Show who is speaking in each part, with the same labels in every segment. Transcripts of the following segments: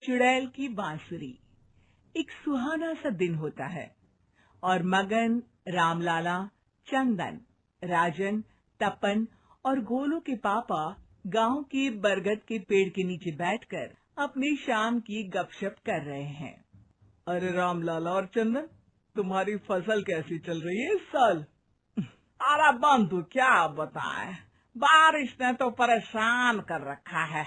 Speaker 1: चुड़ैल की बांसुरी। एक सुहाना सा दिन होता है और मगन, रामलाला, चंदन, राजन, तपन और गोलू के पापा गांव के बरगद के पेड़ के नीचे बैठकर अपनी शाम की गपशप कर रहे हैं। अरे रामलाला और चंदन, तुम्हारी फसल कैसी चल रही है इस साल? अरे बंधु, क्या बताएं, बारिश ने तो परेशान कर रखा है।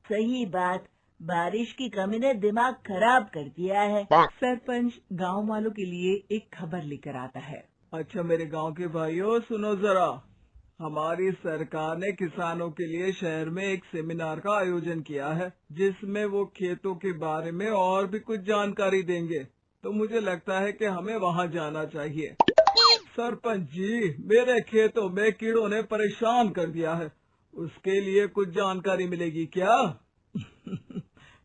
Speaker 2: सही बात, बारिश की कमी ने दिमाग खराब कर दिया है।
Speaker 1: सरपंच गांव वालों के लिए एक खबर लेकर आता है। अच्छा मेरे गांव के भाइयों, सुनो जरा। हमारी सरकार ने किसानों के लिए शहर में एक सेमिनार का आयोजन किया है, जिसमें वो खेतों के बारे में और भी कुछ जानकारी देंगे। तो मुझे लगता है कि हमें वहां जाना चाहिए। सरपंच जी, मेरे खेतों में कीड़ों ने परेशान कर दिया है, उसके लिए कुछ जानकारी मिलेगी क्या?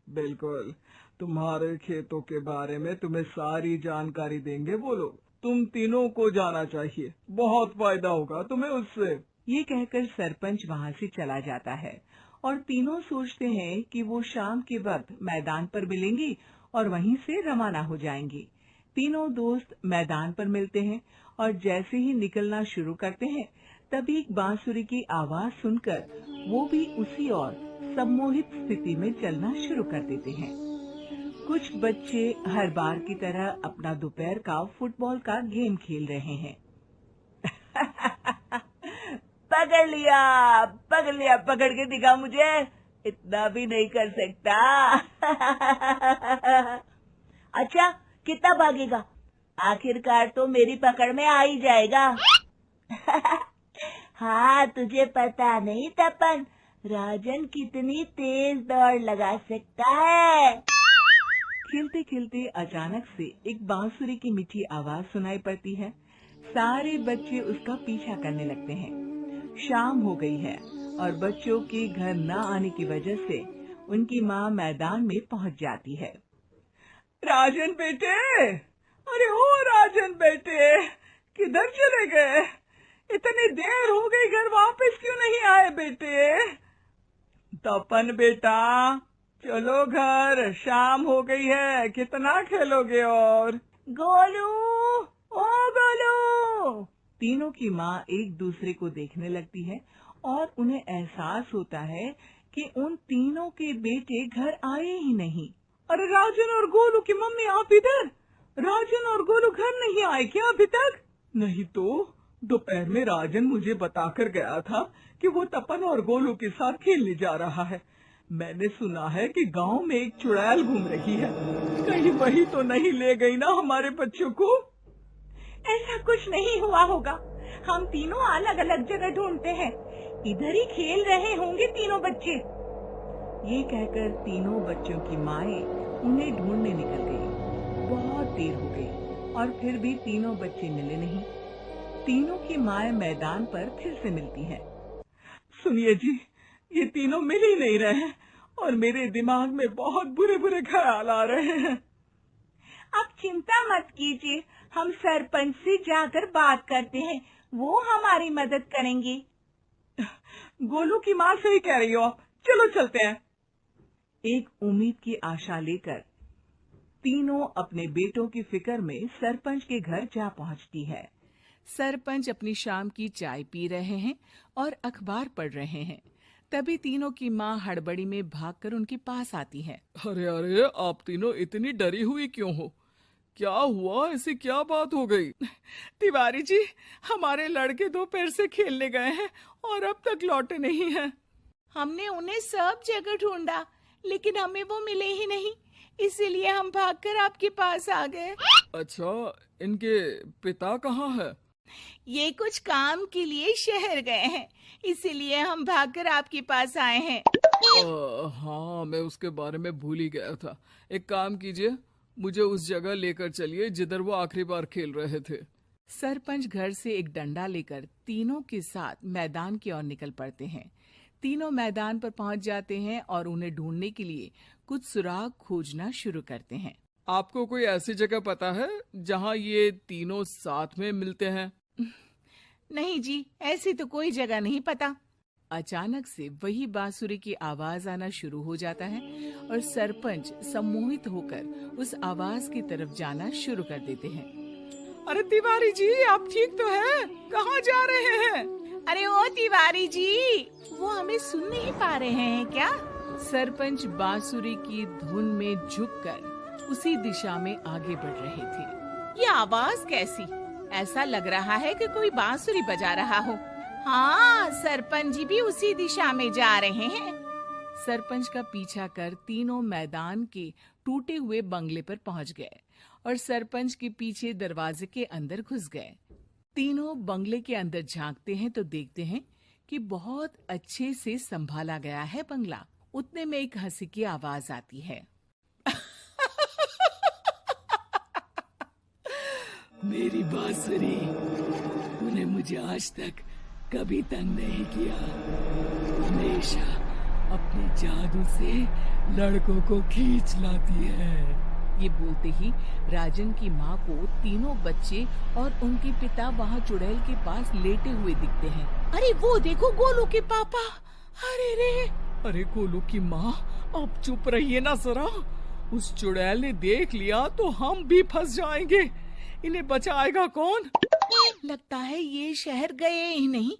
Speaker 1: बिल्कुल, तुम्हारे खेतों के बारे में तुम्हें सारी जानकारी देंगे वो लोग। तुम तीनों को जाना चाहिए, बहुत फायदा होगा तुम्हें उससे। ये कहकर सरपंच वहाँ से चला जाता है और तीनों सोचते हैं कि वो शाम के वक्त मैदान पर मिलेंगे और वहीं से रवाना हो जाएंगे। तीनों दोस्त मैदान पर मिलते हैं और जैसे ही निकलना शुरू करते हैं, तभी एक बांसुरी की आवाज सुनकर वो भी उसी ओर सम्मोहित स्थिति में चलना शुरू कर देते हैं। कुछ बच्चे हर बार की तरह अपना दोपहर का फुटबॉल का गेम खेल रहे हैं।
Speaker 2: पकड़ लिया, पकड़ लिया, पकड़ के दिखा मुझे, इतना भी नहीं कर सकता। अच्छा, कितना भागेगा? आखिरकार तो मेरी पकड़ में आ ही जाएगा। हाँ, तुझे पता नहीं तपन, राजन कितनी तेज दौड़ लगा सकता है।
Speaker 1: खेलते खेलते अचानक से एक बांसुरी की मीठी आवाज सुनाई पड़ती है। सारे बच्चे उसका पीछा करने लगते हैं। शाम हो गई है और बच्चों के घर न आने की वजह से उनकी माँ मैदान में पहुँच जाती है। राजन बेटे, अरे ओ राजन बेटे, किधर चले गए? इतनी देर हो गई, घर वापस क्यों नहीं आए बेटे? तपन बेटा, चलो घर, शाम हो गई है, कितना खेलोगे? और
Speaker 2: गोलू, ओ गोलू।
Speaker 1: तीनों की माँ एक दूसरे को देखने लगती है और उन्हें एहसास होता है कि उन तीनों के बेटे घर आए ही नहीं। अरे राजन और गोलू की मम्मी, आप इधर? राजन और गोलू घर नहीं आए क्या अभी तक? नहीं तो, दोपहर में राजन मुझे बताकर गया था कि वो तपन और गोलू के साथ खेलने जा रहा है। मैंने सुना है कि गांव में एक चुड़ैल घूम रही है, कहीं वही तो नहीं ले गई ना हमारे बच्चों को? ऐसा कुछ नहीं हुआ होगा, हम तीनों अलग अलग जगह ढूंढते हैं, इधर ही खेल रहे होंगे तीनों बच्चे। ये कहकर तीनों बच्चों की माएं उन्हें ढूंढने निकल गई। बहुत देर हो गई और फिर भी तीनों बच्चे मिले नहीं। तीनों की माएं मैदान पर फिर से मिलती हैं। सुनिए जी, ये तीनों मिल ही नहीं रहे और मेरे दिमाग में बहुत बुरे बुरे ख्याल आ रहे हैं। आप चिंता मत कीजिए, हम सरपंच से जाकर बात करते हैं, वो हमारी मदद करेंगे। गोलू की माँ सही कह रही हो आप, चलो चलते हैं। एक उम्मीद की आशा लेकर तीनों अपने बेटों की फिक्र में सरपंच के घर जा पहुंचती है। सरपंच अपनी शाम की चाय पी रहे हैं और अखबार पढ़ रहे हैं। तभी तीनों की माँ हड़बड़ी में भागकर उनके पास आती है।
Speaker 3: अरे अरे, आप तीनों इतनी डरी हुई क्यों हो? क्या हुआ? ऐसी क्या बात हो गई?
Speaker 1: तिवारी जी, हमारे लड़के दोपहर से खेलने गए हैं और अब तक लौटे नहीं हैं।
Speaker 2: हमने उन्हें सब जगह ढूंढा, लेकिन हमें वो मिले ही नहीं, इसीलिए हम भागकर आपके पास आ गए।
Speaker 3: अच्छा, इनके पिता कहाँ है?
Speaker 2: ये कुछ काम के लिए शहर गए हैं, इसीलिए हम भागकर आपके पास आए हैं।
Speaker 3: हाँ, मैं उसके बारे में भूल ही गया था। एक काम कीजिए, मुझे उस जगह लेकर चलिए जिधर वो आखिरी बार खेल रहे थे।
Speaker 1: सरपंच घर से एक डंडा लेकर तीनों के साथ मैदान की ओर निकल पड़ते हैं। तीनों मैदान पर पहुंच जाते हैं और उन्हें ढूंढने के लिए कुछ सुराग खोजना शुरू करते हैं।
Speaker 3: आपको कोई ऐसी जगह पता है जहाँ ये तीनों साथ में मिलते हैं?
Speaker 2: नहीं जी, ऐसी तो कोई जगह नहीं पता। अचानक से वही बांसुरी की आवाज आना शुरू हो जाता है और सरपंच सम्मोहित होकर उस आवाज की तरफ जाना शुरू कर देते हैं।
Speaker 3: अरे तिवारी जी, आप ठीक तो हैं? कहाँ जा रहे हैं?
Speaker 2: अरे ओ तिवारी जी, वो हमें सुन नहीं पा रहे हैं क्या? सरपंच बांसुरी की धुन में झुककर उसी दिशा में आगे बढ़ रहे थे। ये आवाज कैसी? ऐसा लग रहा है कि कोई बांसुरी बजा रहा हो। हाँ, सरपंच जी भी उसी दिशा में जा रहे हैं। सरपंच का पीछा कर तीनों मैदान के टूटे हुए बंगले पर पहुंच गए और सरपंच के पीछे दरवाजे के अंदर घुस गए। तीनों बंगले के अंदर झांकते हैं तो देखते हैं कि बहुत अच्छे से संभाला गया है बंगला। उतने में एक हंसी की आवाज आती है।
Speaker 3: मेरी बांसुरी, तूने मुझे आज तक कभी तंग नहीं किया। हमेशा अपने जादू से लड़कों को खींच लाती है।
Speaker 2: ये बोलते ही राजन की माँ को तीनों बच्चे और उनके पिता वहाँ चुड़ैल के पास लेटे हुए दिखते हैं। अरे वो देखो गोलू के पापा। अरे रे!
Speaker 3: अरे गोलू की माँ, आप चुप रहिए ना जरा। उस चुड़ैल ने देख लिया तो हम भी फंस जाएंगे। इन्हें बचाएगा कौन?
Speaker 2: लगता है ये शहर गए ही नहीं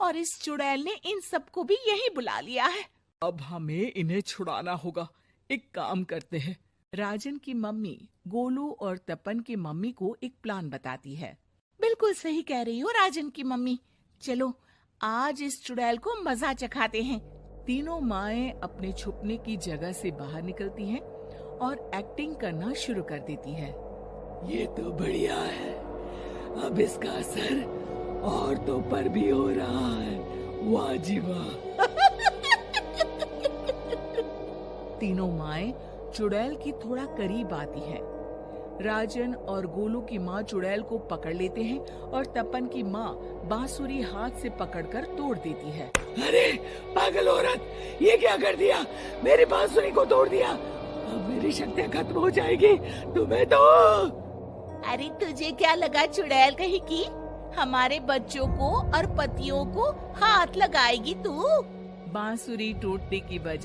Speaker 2: और इस चुड़ैल ने इन सबको भी यहीं बुला लिया है।
Speaker 3: अब हमें इन्हें छुड़ाना होगा। एक काम करते हैं।
Speaker 2: राजन की मम्मी गोलू और तपन की मम्मी को एक प्लान बताती है। बिल्कुल सही कह रही हो राजन की मम्मी। चलो आज इस चुड़ैल को मजा चखाते हैं। तीनों माएं अपने छुपने की जगह से बाहर निकलती हैं और एक्टिंग करना शुरू कर देती है।
Speaker 3: ये तो बढ़िया है। अब इसका असर औरतों पर भी हो रहा है। वाह जी वाह।
Speaker 2: तीनों माएं चुड़ैल की थोड़ा करीब आती है। राजन और गोलू की माँ चुड़ैल को पकड़ लेते हैं और तपन की माँ बांसुरी हाथ से पकड़कर तोड़ देती है।
Speaker 3: अरे पागल औरत, ये क्या कर दिया? मेरी बांसुरी को तोड़ दिया। अब मेरी शक्तियाँ खत्म हो जाएगी। तुम्हें तो
Speaker 2: अरे तुझे क्या लगा चुड़ैल कहीं की हमारे बच्चों को और पतियों को हाथ लगाएगी तू? बांसुरी टूटने की वजह